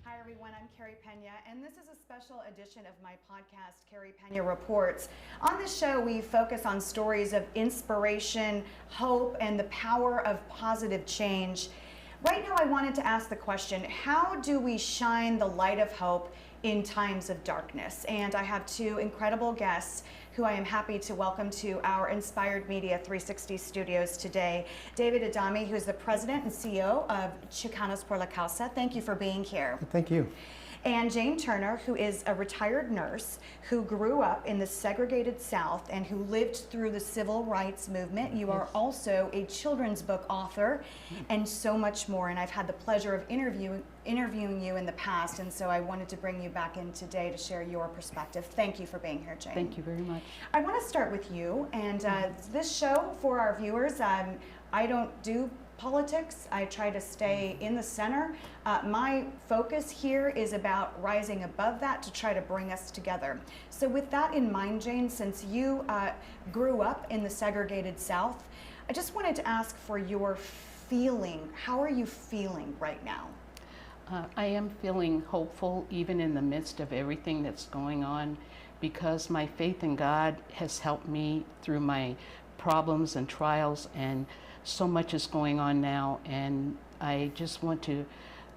Hi everyone, I'm Carey Pena, and this is a special edition of my podcast, Carey Pena Reports. On this show, we focus on stories of inspiration, hope, and the power of positive change. Right now, I wanted to ask the question, how do we shine the light of hope in times of darkness? And I have two incredible guests who I am happy to welcome to our Inspired Media 360 studios today. David Adame, who is the president and CEO of Chicanos por la Causa. Thank you for being here. Thank you. And Jane Turner, who is a retired nurse who grew up in the segregated South and who lived through the civil rights movement. You are also a children's book author and so much more. And I've had the pleasure of interviewing you in the past, and so I wanted to bring you back in today to share your perspective. Thank you for being here, Jane. Thank you very much. I want to start with you, and this show, for our viewers, I don't do politics. I try to stay in the center. My focus here is about rising above that to try to bring us together. So with that in mind, Jane, since you grew up in the segregated South, I just wanted to ask for your feeling. How are you feeling right now? I am feeling hopeful even in the midst of everything that's going on, because my faith in God has helped me through my problems and trials, and so much is going on now, and I just want to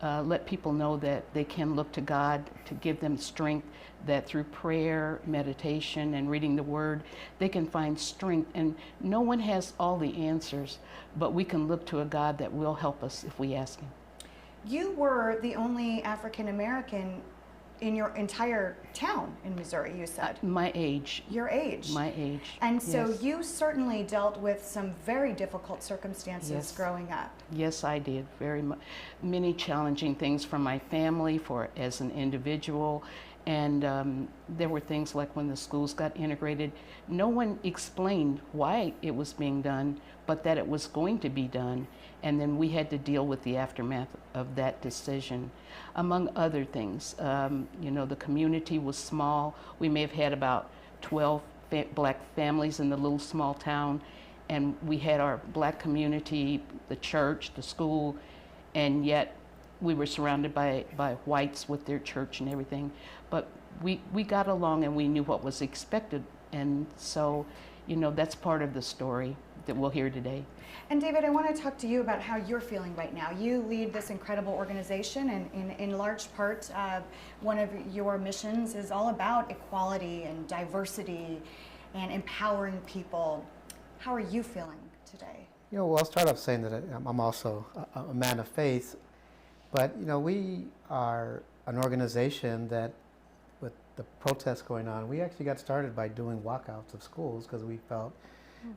let people know that they can look to God to give them strength, that through prayer, meditation, and reading the Word, they can find strength. And no one has all the answers, but we can look to a God that will help us if we ask Him. You were the only African American in your entire town in Missouri, you said. My age. Your age. My age. And so yes. you certainly dealt with some very difficult circumstances Yes. growing up. Yes, I did. Very much. Many challenging things for my family, as an individual. And there were things like when the schools got integrated, no one explained why it was being done, but that it was going to be done. And then we had to deal with the aftermath of that decision, among other things. The community was small. We may have had about 12 black families in the little small town, and we had our black community, the church, the school, and yet we were surrounded by whites with their church and everything. But we got along, and we knew what was expected. And so, that's part of the story that we'll hear today. And David, I want to talk to you about how you're feeling right now. You lead this incredible organization, and in large part, one of your missions is all about equality and diversity and empowering people. How are you feeling today? Well, I'll start off saying that I'm also a man of faith, but we are an organization that, with the protests going on, we actually got started by doing walkouts of schools because we felt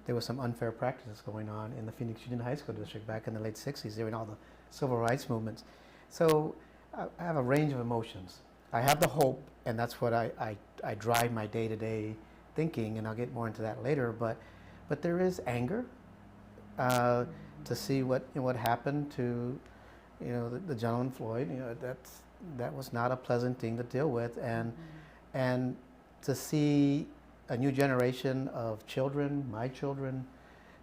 there was some unfair practices going on in the Phoenix Union High School District back in the late 60s during all the civil rights movements. So I have a range of emotions. I have the hope, and that's what I drive my day-to-day thinking, and I'll get more into that later, but there is anger to see what happened to the gentleman Floyd. That was not a pleasant thing to deal with, and to see a new generation of children, my children,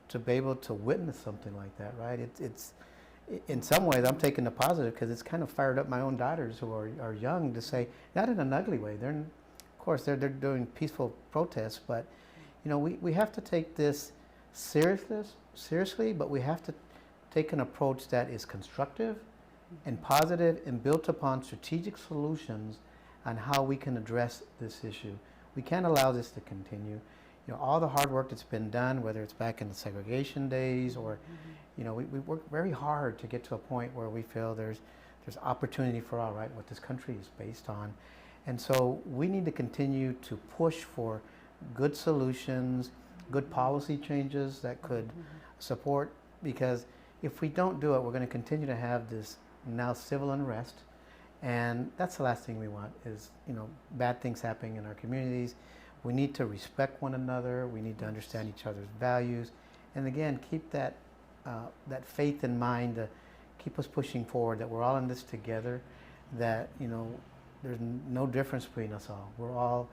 to be able to witness something like that, right? It's in some ways I'm taking the positive because it's kind of fired up my own daughters who are young to say, not in an ugly way. Of course they're doing peaceful protests, but we have to take this seriously, but we have to take an approach that is constructive and positive and built upon strategic solutions on how we can address this issue. We can't allow this to continue. All the hard work that's been done, whether it's back in the segregation days or, we worked very hard to get to a point where we feel there's opportunity for all, right, what this country is based on. And so we need to continue to push for good solutions, good policy changes that could support, because if we don't do it, we're going to continue to have this now civil unrest, and that's the last thing we want is bad things happening in our communities. We need to respect one another. We need to understand each other's values, and again keep that faith in mind to keep us pushing forward, that we're all in this together, that there's no difference between us all. We're all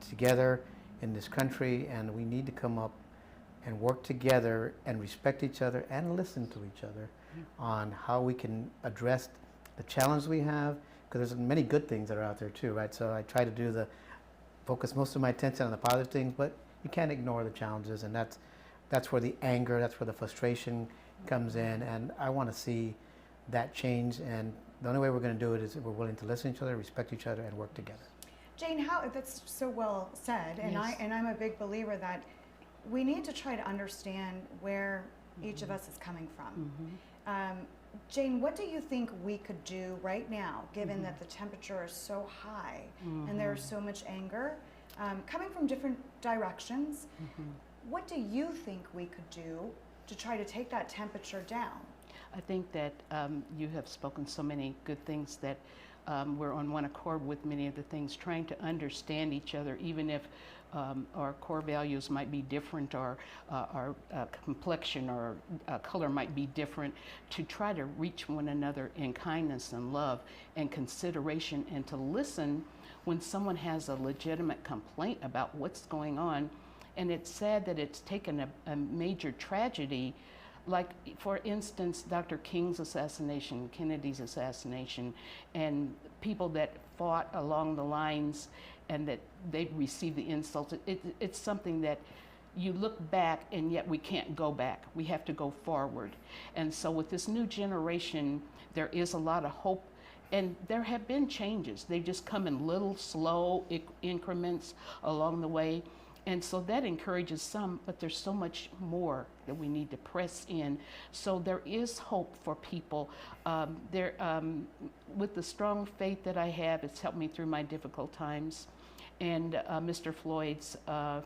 together in this country, and we need to come up and work together and respect each other and listen to each other on how we can address the challenge we have, because there's many good things that are out there too, right? So I try to focus most of my attention on the positive things, but you can't ignore the challenges, and that's where the anger, that's where the frustration comes in, and I want to see that change, and the only way we're going to do it is if we're willing to listen to each other, respect each other, and work together. Jane, that's so well said, and Yes. I'm a big believer that we need to try to understand where each of us is coming from. Jane, what do you think we could do right now, given that the temperature is so high and there's so much anger coming from different directions? What do you think we could do to try to take that temperature down? I think that you have spoken so many good things that we're on one accord with many of the things, trying to understand each other, even if our core values might be different, or our complexion or color might be different, to try to reach one another in kindness and love and consideration, and to listen when someone has a legitimate complaint about what's going on. And it's sad that it's taken a major tragedy, like, for instance, Dr. King's assassination, Kennedy's assassination, and people that fought along the lines and that they received the insults. It's something that you look back, and yet we can't go back. We have to go forward. And so with this new generation, there is a lot of hope, and there have been changes. They just come in little slow increments along the way. And so that encourages some, but there's so much more that we need to press in. So there is hope for people. With the strong faith that I have, it's helped me through my difficult times. And Mr. Floyd's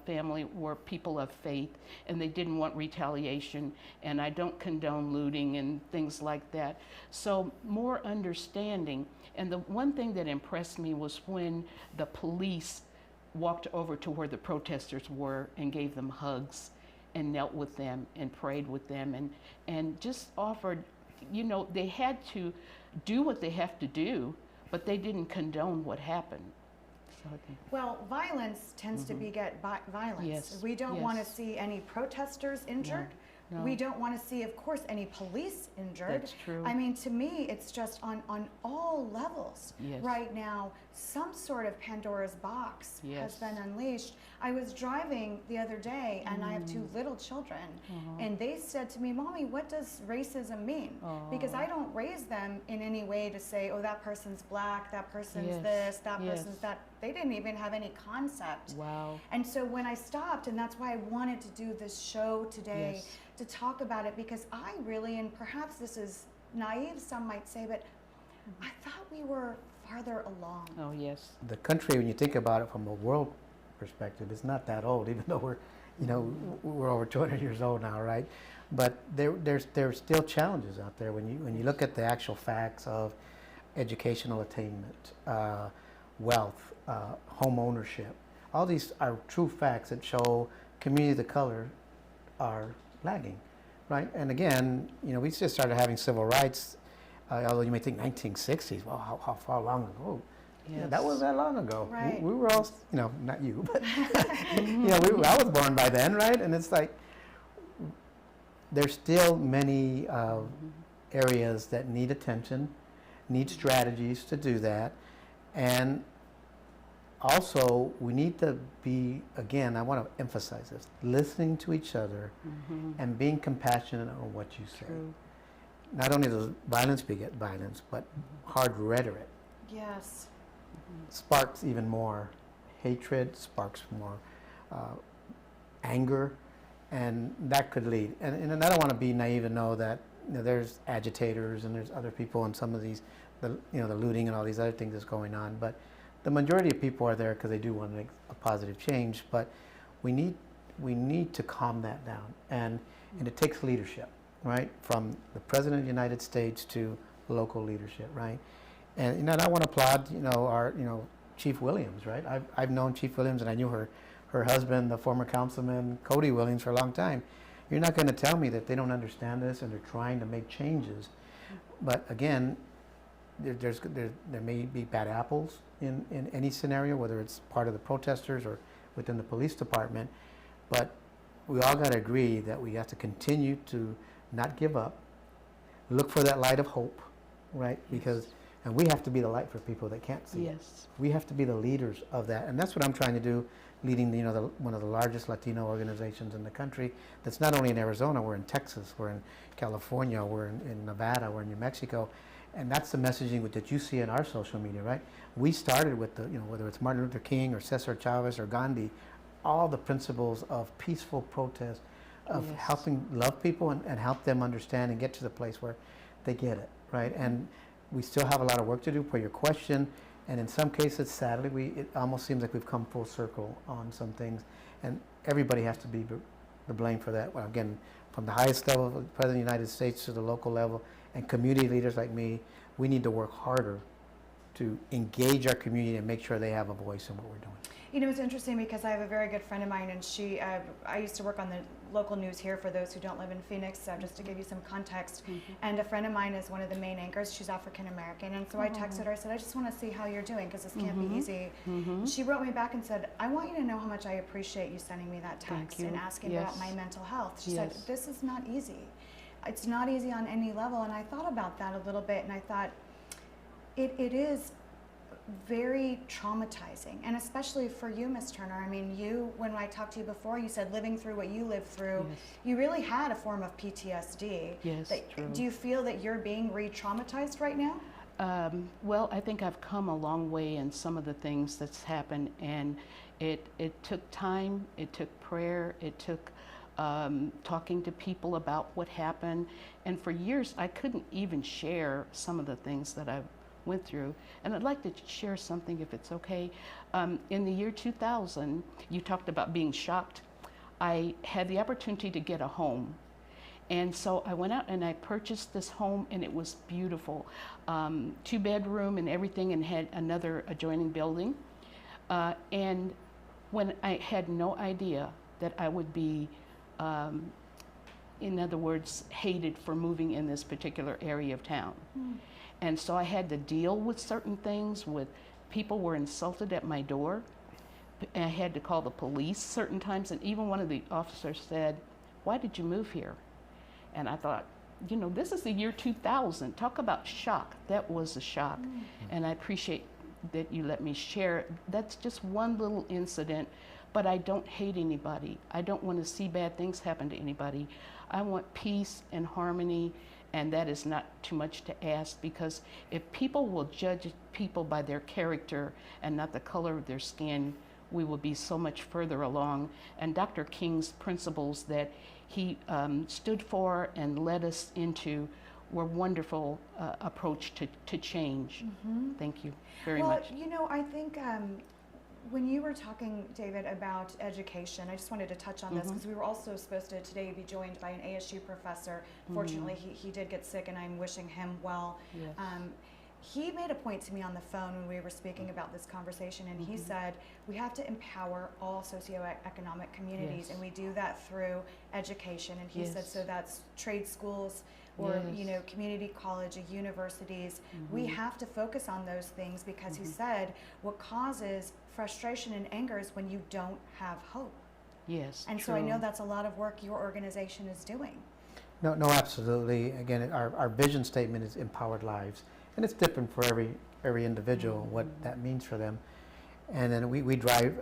family were people of faith, and they didn't want retaliation. And I don't condone looting and things like that. So more understanding. And the one thing that impressed me was when the police walked over to where the protesters were and gave them hugs and knelt with them and prayed with them, and just offered, they had to do what they have to do, but they didn't condone what happened. So I think, well, violence tends to beget violence. Yes, We don't yes. want to see any protesters injured. No. We don't want to see, of course, any police injured. That's true. I mean, to me, it's just on all levels. Yes. Right now, some sort of Pandora's box has Yes. been unleashed. I was driving the other day, and I have two little children, and they said to me, "Mommy, what does racism mean?" Because I don't raise them in any way to say, "Oh, that person's black, that person's Yes. this, that Yes. person's that." They didn't even have any concept. Wow. And so when I stopped, and that's why I wanted to do this show today, Yes. to talk about it, because I really, and perhaps this is naive, some might say, but I thought we were farther along. Oh, yes. The country, when you think about it from a world perspective, is not that old, even though we're over 200 years old now, right? But there's still challenges out there when you look at the actual facts of educational attainment, wealth, home ownership. All these are true facts that show communities of color are lagging, right? And again, we just started having civil rights, although you may think 1960s, well, how far long ago? Yeah, that wasn't that long ago. Right. We were all, not you, but I was born by then, right? And it's like, there's still many areas that need attention, need strategies to do that. And also, we need to be, again, I want to emphasize this, listening to each other and being compassionate on what you say. True. Not only does violence beget violence, but hard rhetoric Yes. sparks even more hatred, sparks more anger, and that could lead. And I don't want to be naive and know that there's agitators and there's other people and some of these, the looting and all these other things that's going on, but the majority of people are there because they do want to make a positive change. But we need to calm that down, and it takes leadership, right, from the President of the United States to local leadership, right? And I want to applaud our Chief Williams, right? I've known Chief Williams, and I knew her husband, the former councilman Cody Williams, for a long time. You're not going to tell me that they don't understand this and they're trying to make changes. But again, there may be bad apples in any scenario, whether it's part of the protesters or within the police department. But we all got to agree that we have to continue to not give up, look for that light of hope, right? Because And we have to be the light for people that can't see it. Yes. We have to be the leaders of that. And that's what I'm trying to do, leading one of the largest Latino organizations in the country. That's not only in Arizona, we're in Texas, we're in California, we're in Nevada, we're in New Mexico. And that's the messaging that you see in our social media, right? We started with whether it's Martin Luther King or Cesar Chavez or Gandhi, all the principles of peaceful protest, of Yes. helping love people and help them understand and get to the place where they get it, right? And we still have a lot of work to do for your question, and in some cases, sadly, it almost seems like we've come full circle on some things, and everybody has to be the blame for that. Well, again, from the highest level, the President of the United States to the local level, and community leaders like me, we need to work harder to engage our community and make sure they have a voice in what we're doing. You know, it's interesting because I have a very good friend of mine, and I used to work on the local news here for those who don't live in Phoenix, so just to give you some context. And a friend of mine is one of the main anchors. She's African American, and so I texted her. I said, I just want to see how you're doing because this can't be easy. She wrote me back and said, I want you to know how much I appreciate you sending me that text and asking about my mental health. She said, this is not easy. It's not easy on any level. And I thought about that a little bit, and I thought it is very traumatizing, and especially for you, Ms. Turner. I mean, when I talked to you before, you said living through what you lived through, you really had a form of PTSD. Yes, true. Do you feel that you're being re-traumatized right now? Well, I think I've come a long way in some of the things that's happened, and it took time, it took prayer, it took talking to people about what happened, and for years I couldn't even share some of the things that I went through. And I'd like to share something, if it's okay. In the year 2000, you talked about being shocked. I had the opportunity to get a home. And so I went out and I purchased this home, and it was beautiful. 2-bedroom and everything, and had another adjoining building. And when I had no idea that I would be, in other words, hated for moving in this particular area of town. And so I had to deal with certain things. With people were insulted at my door. And I had to call the police certain times. And even one of the officers said, "Why did you move here?" And I thought, you know, this is the year 2000. Talk about shock. That was a shock. And I appreciate that you let me share. That's just one little incident. But I don't hate anybody. I don't want to see bad things happen to anybody. I want peace and harmony. And that is not too much to ask, because if people will judge people by their character and not the color of their skin, we will be so much further along. And Dr. King's principles that he stood for and led us into were wonderful approach to change. Thank you very much. Well, you know, I think when you were talking, David, about education, I just wanted to touch on this because we were also supposed to today be joined by an ASU professor. Fortunately, he did get sick, and I'm wishing him well. He made a point to me on the phone when we were speaking about this conversation, and he said we have to empower all socioeconomic communities, and we do that through education. And he said, so that's trade schools, or you know, community college, universities. We have to focus on those things because he said what causes frustration and anger is when you don't have hope. Yes. And so I know that's a lot of work your organization is doing. No, absolutely. Again, our vision statement is empowered lives, and it's different for every individual what that means for them. And then we drive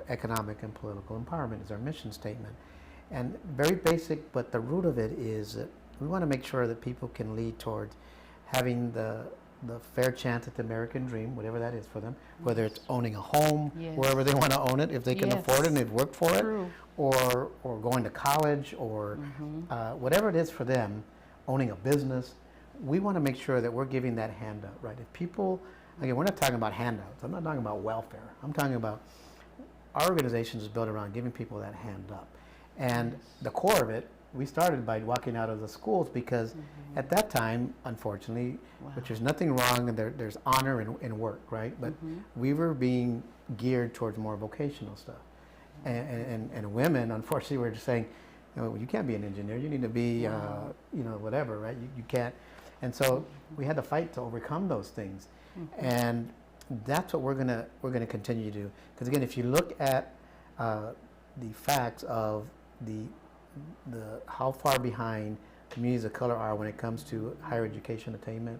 economic and political empowerment is our mission statement, and very basic. But the root of it is that we want to make sure that people can lead towards having the fair chance at the American dream, whatever that is for them, whether it's owning a home wherever they want to own it, if they can afford it and they've worked for it, or going to college, or whatever it is for them, owning a business. We want to make sure that we're giving that handout, right? If people, again, we're not talking about handouts. I'm not talking about welfare. I'm talking about our organization is built around giving people that hand up. And the core of it, we started by walking out of the schools because at that time, unfortunately, which there's nothing wrong, and there's honor in work, right? But we were being geared towards more vocational stuff. And women, unfortunately, were just saying, you can't be an engineer. You need to be, whatever, right? You can't. And so we had to fight to overcome those things. And that's what we're gonna continue to do. Because again, if you look at the facts of the how far behind communities of color are when it comes to higher education attainment,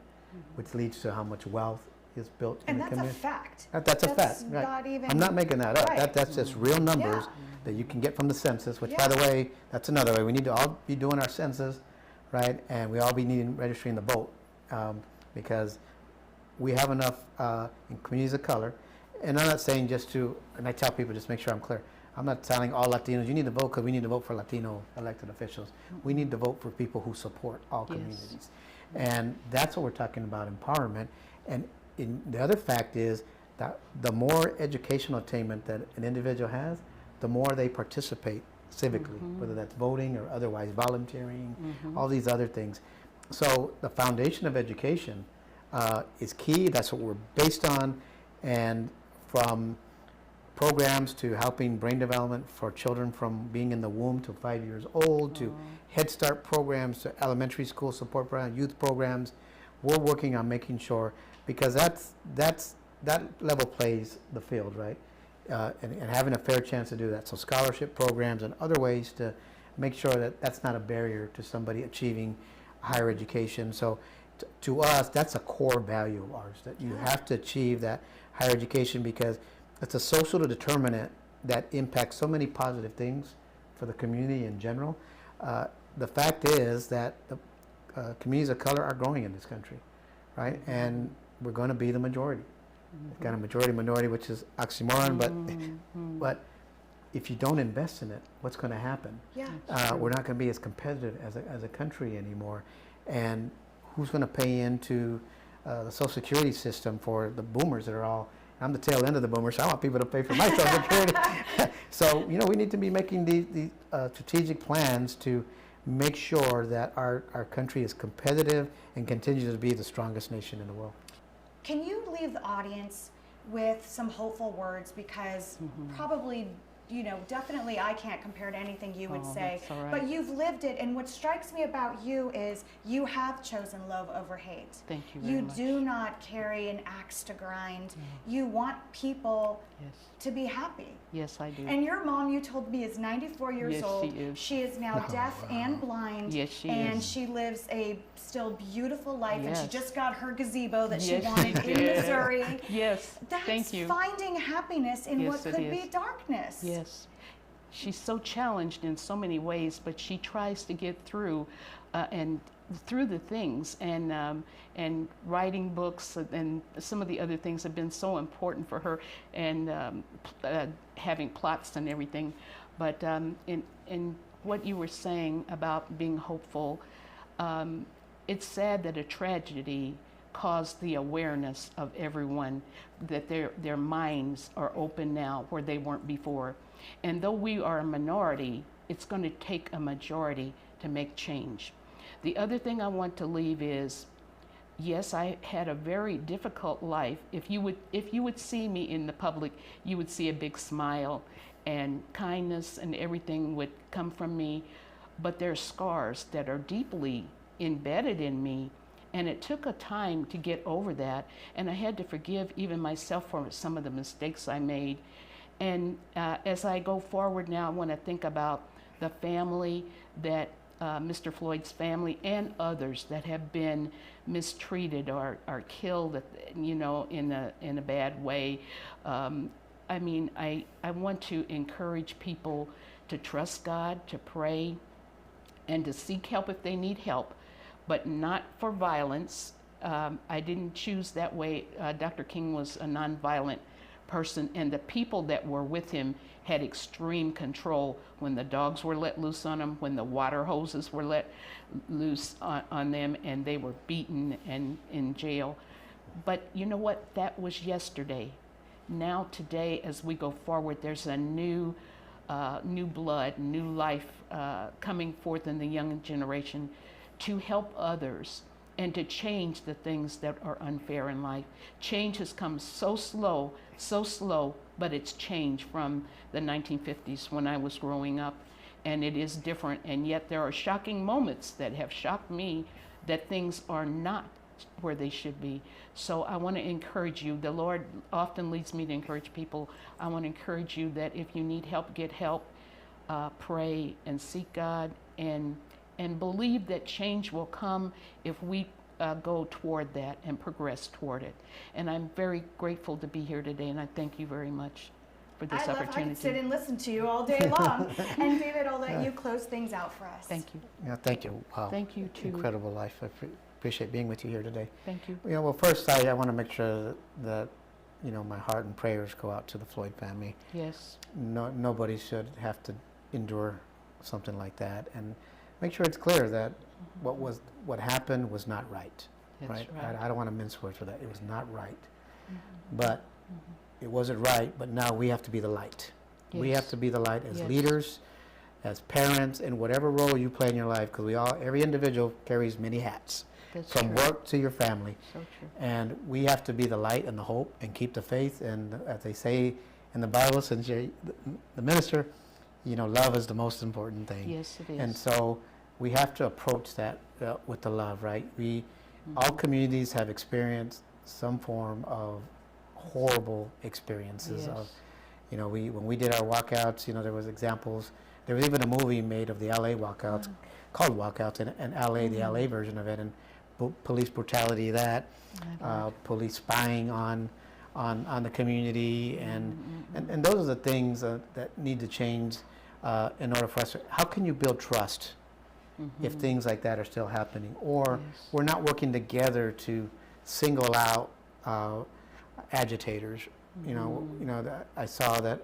which leads to how much wealth is built in And the that's a community. fact. That's a fact, right? Not even, I'm not making that up. Right. That's just real numbers Yeah. that you can get from the census, which, by Yeah. the way, that's another way. We need to all be doing our census, right? And we all be needing registering the vote, because we have enough in communities of color. And I'm not saying just to, and I tell people, just make sure I'm clear. I'm not telling all Latinos, you need to vote because we need to vote for Latino elected officials. We need to vote for people who support all Yes. communities. And that's what we're talking about, empowerment. And the other fact is that the more educational attainment that an individual has, the more they participate civically, whether that's voting or otherwise volunteering, all these other things. So the foundation of education is key. That's what we're based on. And from programs to helping brain development for children from being in the womb to 5 years old, to Head Start programs, to elementary school support programs, youth programs, we're working on making sure, because that level plays the field, right? And having a fair chance to do that. So scholarship programs and other ways to make sure that that's not a barrier to somebody achieving higher education. So to us, that's a core value of ours, that you have to achieve that higher education, because it's a social determinant that impacts so many positive things for the community in general. The fact is that the communities of color are growing in this country, right? And we're going to be the majority. Kind of majority-minority, which is oxymoron, but if you don't invest in it, what's going to happen? Yeah. We're not going to be as competitive as a country anymore. And who's going to pay into the Social Security system for the boomers that are all, I'm the tail end of the boomers, so I want people to pay for my Social Security. So, we need to be making these strategic plans to make sure that our country is competitive and continues to be the strongest nation in the world. Can you leave the audience with some hopeful words? Because probably, definitely I can't compare to anything you would say, that's all right. but you've lived it. And what strikes me about you is you have chosen love over hate. Thank you very much. You do not carry an axe to grind. You want people to be happy. Yes, I do. And your mom, you told me, is 94 years Yes, old. she is. She is now deaf and blind. Yes, she and is. she lives a still beautiful life. And she Yes. just got her gazebo that she Yes, she wanted in did. Missouri. Yes, That's thank you. finding happiness in Yes, what it could be is. darkness. Yes. She's so challenged in so many ways, but she tries to get through and through the things, and writing books and some of the other things have been so important for her, and having plots and everything. But in what you were saying about being hopeful, it's sad that a tragedy caused the awareness of everyone, that their minds are open now where they weren't before. And though we are a minority, it's going to take a majority to make change. The other thing I want to leave is, yes, I had a very difficult life. If you would see me in the public, you would see a big smile and kindness, and everything would come from me. But there are scars that are deeply embedded in me, and it took a time to get over that. And I had to forgive even myself for some of the mistakes I made. And as I go forward now, I want to think about the family that Mr. Floyd's family and others that have been mistreated or killed, in a bad way. I mean, I want to encourage people to trust God, to pray, and to seek help if they need help, but not for violence. I didn't choose that way. Dr. King was a nonviolent person, and the people that were with him had extreme control when the dogs were let loose on them, when the water hoses were let loose on them, and they were beaten and in jail. But you know what? That was yesterday. Now today, as we go forward, there's a new blood, new life coming forth in the young generation to help others and to change the things that are unfair in life. Change has come so slow, but it's changed from the 1950s when I was growing up, and it is different. And yet there are shocking moments that have shocked me, that things are not where they should be. So I want to encourage you. The Lord often leads me to encourage people. I want to encourage you that if you need help, get help, pray and seek God, and believe that change will come if we go toward that and progress toward it. And I'm very grateful to be here today, and I thank you very much for this opportunity. I could sit and listen to you all day long. And David, I'll let you close things out for us. Thank you. Yeah, thank you. Wow. Thank you too. Incredible life. I appreciate being with you here today. Thank you. You know, well, first I want to make sure that, you know, my heart and prayers go out to the Floyd family. Yes. Nobody should have to endure something like that, and make sure it's clear that what happened was not right. That's right? right. I don't want to mince words for that. It was not right, but it wasn't right. But now we have to be the light. Yes. We have to be the light as Yes. leaders, as parents, in whatever role you play in your life, because every individual carries many hats, That's from true. work to your family. So true. And we have to be the light and the hope and keep the faith. And as they say in the Bible, since you're the minister, you know, love is the most important thing. Yes, it is. And so we have to approach that with the love, right? All communities have experienced some form of horrible experiences of, Yes. you know, when we did our walkouts, you know, there was examples. There was even a movie made of the LA walkouts, called Walkouts in LA, the LA version of it, and police brutality, police spying on the community, and those are the things that need to change in order for us. How can you build trust if things like that are still happening, or Yes. we're not working together to single out agitators? You know, I saw that,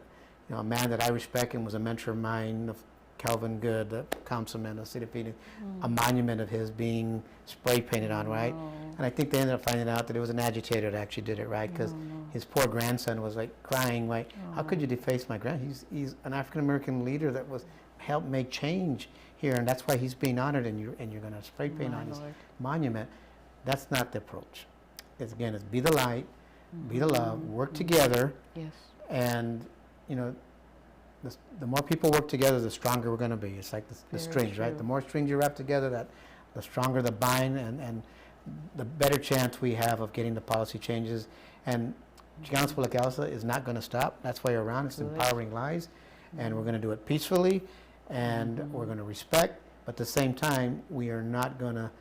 you know, a man that I respect and was a mentor of mine, of Calvin Good, the councilman of the city of Phoenix, a monument of his being spray painted on, right? And I think they ended up finding out that it was an agitator that actually did it, right? Because his poor grandson was like crying, like, how could you deface my grandson? He's an African American leader that was helped make change here, and that's why he's being honored, and you're going to spray paint on his monument. That's not the approach. It's be the light, be the love, work together, Yes. and, you know, the more people work together, the stronger we're going to be. It's like the Very strings, right? true. The more strings you wrap together, the stronger the bind, and the better chance we have of getting the policy changes. And Chicanos por la Causa is not going to stop. That's why you're around. It's Good. empowering lives, and we're going to do it peacefully, and we're going to respect. But at the same time, we are not going to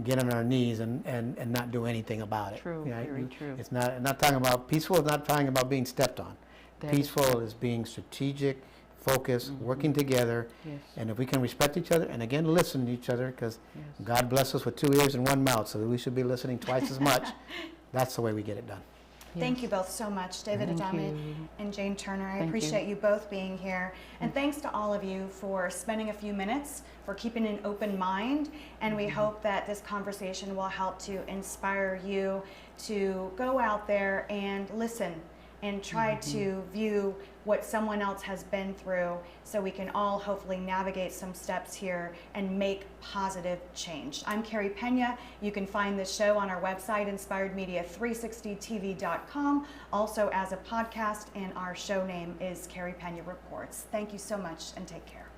get on our knees and not do anything about it. True, Right? very true. It's not talking about peaceful. It's not talking about being stepped on. That is Peaceful is being strategic, focused, working together, Yes. and if we can respect each other, and again, listen to each other, because Yes. God bless us with 2 ears and 1 mouth, so we should be listening twice as much. That's the way we get it done. Thank you both so much, David Thank Adame you. and Jane Turner. I Thank you. appreciate you both being here. And thanks to all of you for spending a few minutes, for keeping an open mind. And we hope that this conversation will help to inspire you to go out there and listen and try to view what someone else has been through, so we can all hopefully navigate some steps here and make positive change. I'm Carey Pena. You can find this show on our website, inspiredmedia360tv.com, also as a podcast, and our show name is Carey Pena Reports. Thank you so much, and take care.